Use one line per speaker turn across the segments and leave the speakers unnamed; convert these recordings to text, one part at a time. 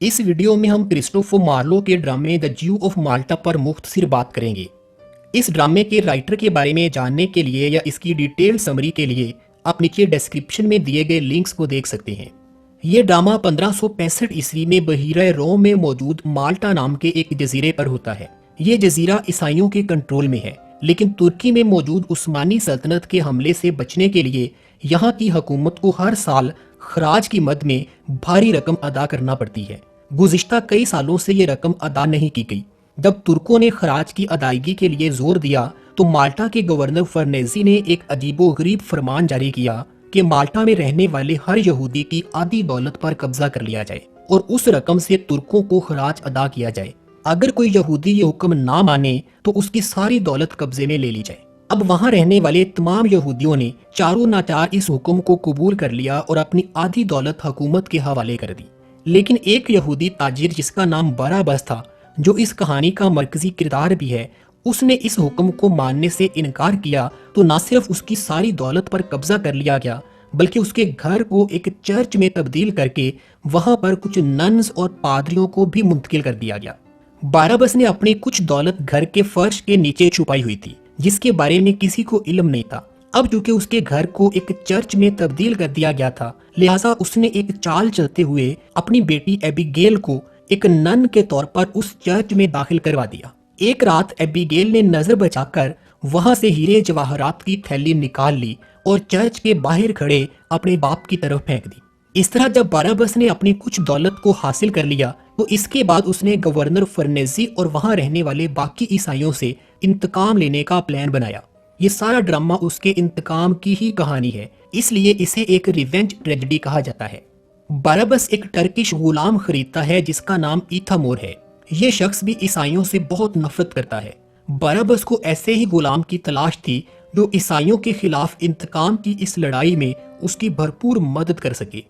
इस वीडियो में हम क्रिस्टोफर मार्लो के ड्रामे द ज्यू ऑफ माल्टा पर मुख्तसर बात करेंगे। इस ड्रामे के राइटर के बारे में जानने के लिए या इसकी डिटेल समरी के लिए आप नीचे डिस्क्रिप्शन में दिए गए लिंक्स को देख सकते हैं। ये ड्रामा 1565 ईस्वी में बहीरा रोम में मौजूद माल्टा नाम के एक जजीरे पर होता है। ये जजीरा ईसाइयों के कंट्रोल में है, लेकिन तुर्की में मौजूद उस्मानी सल्तनत के हमले से बचने के लिए यहाँ की हुकूमत को हर साल खराज की मद में भारी रकम अदा करना पड़ती है। गुज़िश्ता कई सालों से ये रकम अदा नहीं की गई। जब तुर्कों ने खराज की अदायगी के लिए जोर दिया तो माल्टा के गवर्नर फर्नेजी ने एक अजीबोगरीब फरमान जारी किया कि माल्टा में रहने वाले हर यहूदी की आधी दौलत पर कब्जा कर लिया जाए और उस रकम से तुर्कों को खराज अदा किया जाए। अगर कोई यहूदी ये हुक्म ना माने तो उसकी सारी दौलत कब्जे में ले ली जाए। अब वहां रहने वाले तमाम यहूदियों ने चारों नाचार इस हुक्म को कबूल कर लिया और अपनी आधी दौलत हुकूमत के हवाले कर दी। लेकिन एक यहूदी ताजिर जिसका नाम बराबस था, जो इस कहानी का मरकजी किरदार भी है, उसने इस हुक्म को मानने से इनकार किया तो न सिर्फ उसकी सारी दौलत पर कब्जा कर लिया गया, बल्कि उसके घर को एक चर्च में तब्दील करके वहां पर कुछ नन्स और पादरियों को भी मुंतकिल कर दिया गया। बाराबस ने अपनी कुछ दौलत घर के फर्श के नीचे छुपाई हुई थी, जिसके बारे में किसी को इल्म नहीं था। अब चूंकि उसके घर को एक चर्च में तब्दील कर दिया गया था, लिहाजा उसने एक चाल चलते हुए अपनी बेटी एबिगेल को एक नन के तौर पर उस चर्च में दाखिल करवा दिया। एक रात एबिगेल ने नजर बचाकर वहां से हीरे जवाहरात की थैली निकाल ली और चर्च के बाहर खड़े अपने बाप की तरफ फेंक दी। इस तरह जब बाराबस ने अपनी कुछ दौलत को हासिल कर लिया तो इसके बाद उसने गवर्नर फर्नेजी और वहां रहने वाले बाकी ईसाइयों से इंतकाम लेने का प्लान बनाया। ये सारा ड्रामा उसके इंतकाम की ही कहानी है, इसलिए इसे एक रिवेंज ट्रेजेडी कहा जाता है। बाराबस एक टर्किश गुलाम खरीदता है जिसका नाम ईथामोर है। ये शख्स भी ईसाइयों से बहुत नफरत करता है। बाराबस को ऐसे ही गुलाम की तलाश थी जो ईसाइयों के खिलाफ इंतकाम की इस लड़ाई में उसकी भरपूर मदद कर सके।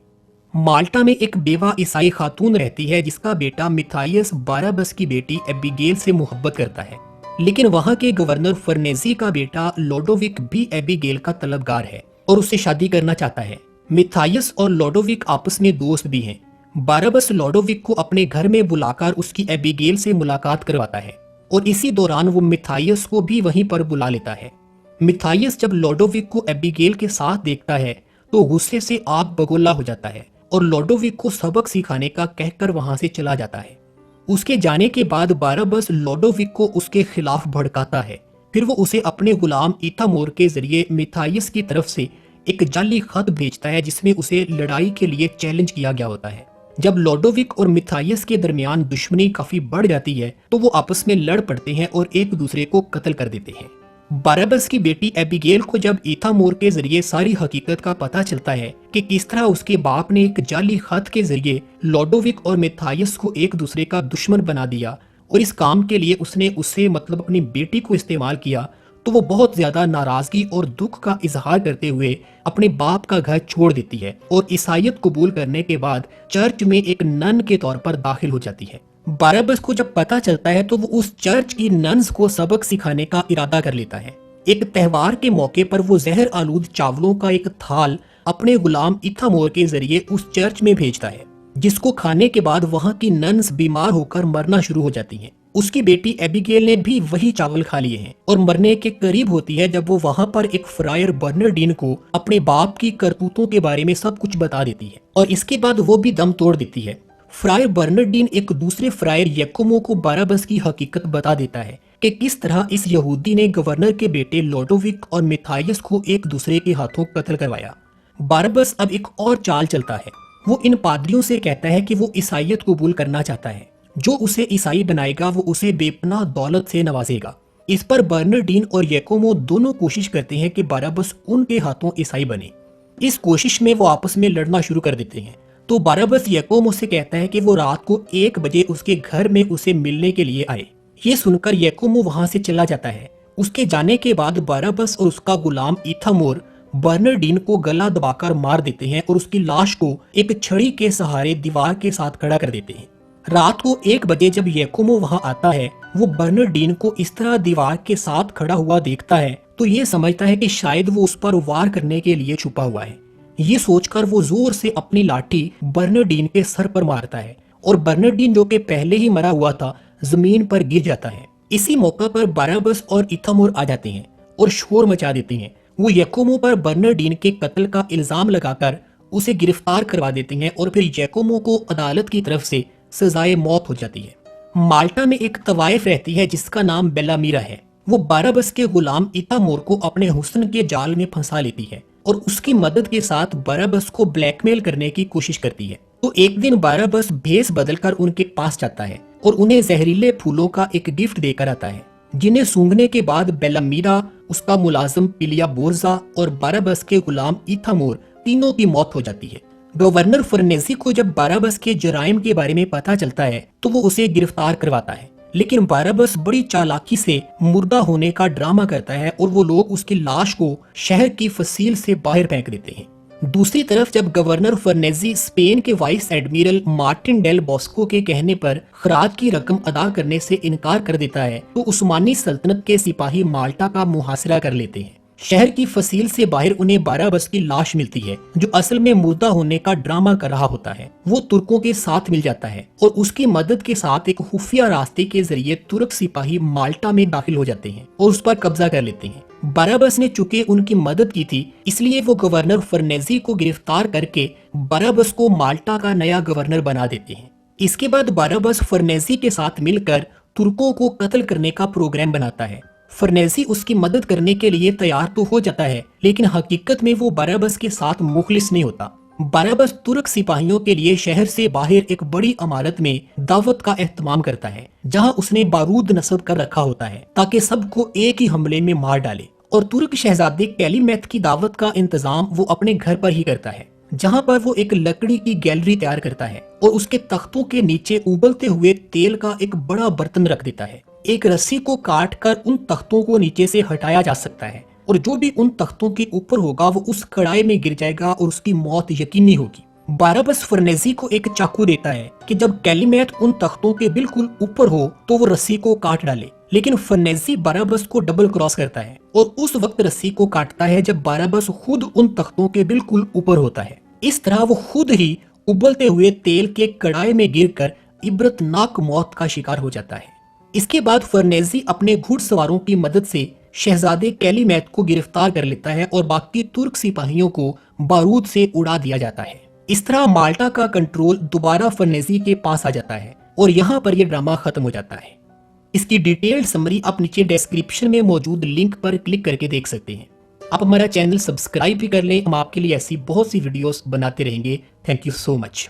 माल्टा में एक बेवा ईसाई खातून रहती है जिसका बेटा मिथाइयस बाराबस की बेटी एबिगेल से मोहब्बत करता है, लेकिन वहां के गवर्नर फर्नेजी का बेटा लोडोविक भी एबिगेल का तलबगार है और उससे शादी करना चाहता है। मिथाइयस और लोडोविक आपस में दोस्त भी हैं। बाराबस लोडोविक को अपने घर में बुलाकर उसकी एबिगेल से मुलाकात करवाता है और इसी दौरान वो मिथाइयस को भी वहीं पर बुला लेता है। मिथाइयस जब लोडोविक को एबिगेल के साथ देखता है तो गुस्से से आग बगोला हो जाता है और लोडोविक को सबक सिखाने का कहकर वहां से चला जाता है। उसके जाने के बाद बाराबस लोडोविक को उसके खिलाफ भड़काता है। फिर वो उसे अपने गुलाम ईथामोर के जरिए मिथाइयस की तरफ से एक जाली खत भेजता है जिसमें उसे लड़ाई के लिए चैलेंज किया गया होता है। जब लोडोविक और मिथाइयस के दरमियान दुश्मनी काफी बढ़ जाती है तो वो आपस में लड़ पड़ते हैं और एक दूसरे को कत्ल कर देते हैं। बाराबस की बेटी एबिगेल को जब ईथामोर के जरिए सारी हकीकत का पता चलता है कि किस तरह उसके बाप ने एक जाली खत के जरिए लोडोविक और मिथाइयस को एक दूसरे का दुश्मन बना दिया और इस काम के लिए उसने उससे मतलब अपनी बेटी को इस्तेमाल किया, तो वो बहुत ज्यादा नाराजगी और दुख का इजहार करते हुए अपने बाप का घर छोड़ देती है और ईसाईयत कबूल करने के बाद चर्च में एक नन के तौर पर दाखिल हो जाती है। बाराबस को जब पता चलता है तो वो उस चर्च की नन्स को सबक सिखाने का इरादा कर लेता है। एक त्योहार के मौके पर वो जहर आलूद चावलों का एक थाल अपने गुलाम ईथामोर के जरिए उस चर्च में भेजता है, जिसको खाने के बाद वहां की नन्स बीमार होकर मरना शुरू हो जाती हैं। उसकी बेटी एबिगेल ने भी वही चावल खा लिए हैं और मरने के करीब होती है जब वो वहां पर एक फ्रायर बर्नर्डीन को अपने बाप की करतूतों के बारे में सब कुछ बता देती है और इसके बाद वो भी दम तोड़ देती है। फ्रायर बर्नर्डीन एक दूसरे फ्रायर याकोमो को बाराबस की हकीकत बता देता है कि किस तरह इस यहूदी ने गवर्नर के बेटे लोडोविक और मिथाइयस को एक दूसरे के हाथों कत्ल करवाया। बाराबस अब एक और चाल चलता है। वो इन पादरियों से कहता है कि वो ईसाईयत कबूल करना चाहता है। जो उसे ईसाई बनाएगा वो उसे बेपनाह दौलत से नवाजेगा। इस पर बर्नर्डीन और याकोमो दोनों कोशिश करते हैं कि बाराबस उनके हाथों ईसाई बने। इस कोशिश में वो आपस में लड़ना शुरू कर देते हैं। तो बाराबस याकोमो से कहता है कि वो रात को 1 बजे उसके घर में उसे मिलने के लिए आए। ये सुनकर याकोमो वहां से चला जाता है। उसके जाने के बाद बाराबस और उसका गुलाम ईथामोर बर्नर्डीन को गला दबाकर मार देते हैं और उसकी लाश को एक छड़ी के सहारे दीवार के साथ खड़ा कर देते हैं। रात को 1 बजे जब याकोमो वहां आता है, वो बर्नर्डीन को इस तरह दीवार के साथ खड़ा हुआ देखता है तो ये समझता है कि शायद वो उस पर वार करने के लिए छुपा हुआ है। ये सोचकर वो जोर से अपनी लाठी बर्नर्डीन के सर पर मारता है और बर्नार्डिन जो कि पहले ही मरा हुआ था जमीन पर गिर जाता है। इसी मौका पर बाराबस और इथामोर आ जाते हैं और शोर मचा देते हैं। वो यकोमो पर बर्नार्डिन के कत्ल का इल्जाम लगाकर उसे गिरफ्तार करवा देते हैं और फिर यकोमो को अदालत की तरफ से सजाए मौत हो जाती है। माल्टा में एक तवाइफ रहती है जिसका नाम बेलामीरा है। वो बाराबस के गुलाम इथामोर को अपने हुस्न के जाल में फंसा लेती है और उसकी मदद के साथ बाराबस को ब्लैकमेल करने की कोशिश करती है। तो एक दिन बाराबस भेस बदलकर उनके पास जाता है और उन्हें जहरीले फूलों का एक गिफ्ट देकर आता है, जिन्हें सूंघने के बाद बेलामीरा, उसका मुलाजिम पिलिया बोर्जा और बाराबस के गुलाम इथामोर तीनों की मौत हो जाती है। गवर्नर फर्नेजी को जब बाराबस के जराइम के बारे में पता चलता है तो वो उसे गिरफ्तार करवाता है, लेकिन बाराबस बड़ी चालाकी से मुर्दा होने का ड्रामा करता है और वो लोग उसकी लाश को शहर की फसील से बाहर फेंक देते हैं। दूसरी तरफ जब गवर्नर फर्नेजी स्पेन के vice admiral Martin del Bosco के कहने पर खराज की रकम अदा करने से इनकार कर देता है तो उस्मानी सल्तनत के सिपाही माल्टा का मुहासरा कर लेते हैं। शहर की फसील से बाहर उन्हें बाराबस की लाश मिलती है जो असल में मुर्दा होने का ड्रामा कर रहा होता है। वो तुर्कों के साथ मिल जाता है और उसकी मदद के साथ एक खुफिया रास्ते के जरिए तुर्क सिपाही माल्टा में दाखिल हो जाते हैं और उस पर कब्जा कर लेते हैं। बाराबस ने चूंकि उनकी मदद की थी इसलिए वो गवर्नर फर्नेजी को गिरफ्तार करके बाराबस को माल्टा का नया गवर्नर बना देते हैं। इसके बाद बाराबस फर्नेजी के साथ मिलकर तुर्कों को कत्ल करने का प्रोग्राम बनाता है। फर्नेजी उसकी मदद करने के लिए तैयार तो हो जाता है, लेकिन हकीकत में वो बाराबस के साथ मुखलिस नहीं होता। बाराबस तुर्क सिपाहियों के लिए शहर से बाहर एक बड़ी इमारत में दावत का एहतमाम करता है, जहां उसने बारूद नस्ब कर रखा होता है ताकि सबको एक ही हमले में मार डाले। और तुर्क शहजादे कैलीमेथ की दावत का इंतजाम वो अपने घर पर ही करता है, जहां पर वो एक लकड़ी की गैलरी तैयार करता है और उसके तख्तों के नीचे उबलते हुए तेल का एक बड़ा बर्तन रख देता है। एक रस्सी को काट कर उन तख्तों को नीचे से हटाया जा सकता है और जो भी उन तख्तों के ऊपर होगा वो उस कड़ाई में गिर जाएगा और उसकी मौत यकीनी होगी। बाराबस फर्नेजी को एक चाकू देता है कि जब कैलीमेथ उन तख्तों के बिल्कुल ऊपर हो तो वो रस्सी को काट डाले, लेकिन फर्नेजी बाराबस को डबल क्रॉस करता है और उस वक्त रस्सी को काटता है जब बाराबस खुद उन तख्तों के बिल्कुल ऊपर होता है। इस तरह वो खुद ही उबलते हुए तेल के कड़ाई में गिरकर इबरतनाक मौत का शिकार हो जाता है। इसके बाद फर्नेजी अपने घुड़सवारों की मदद से शहजादे कैलीमेथ को गिरफ्तार कर लेता है और बाकी तुर्क सिपाहियों को बारूद से उड़ा दिया जाता है। इस तरह माल्टा का कंट्रोल दोबारा फर्नेजी के पास आ जाता है और यहाँ पर यह ड्रामा खत्म हो जाता है। इसकी डिटेल्ड समरी आप नीचे डिस्क्रिप्शन में मौजूद लिंक पर क्लिक करके देख सकते हैं। आप हमारा चैनल सब्सक्राइब भी कर लें, हम आपके लिए ऐसी बहुत सी वीडियोस बनाते रहेंगे। Thank you so much.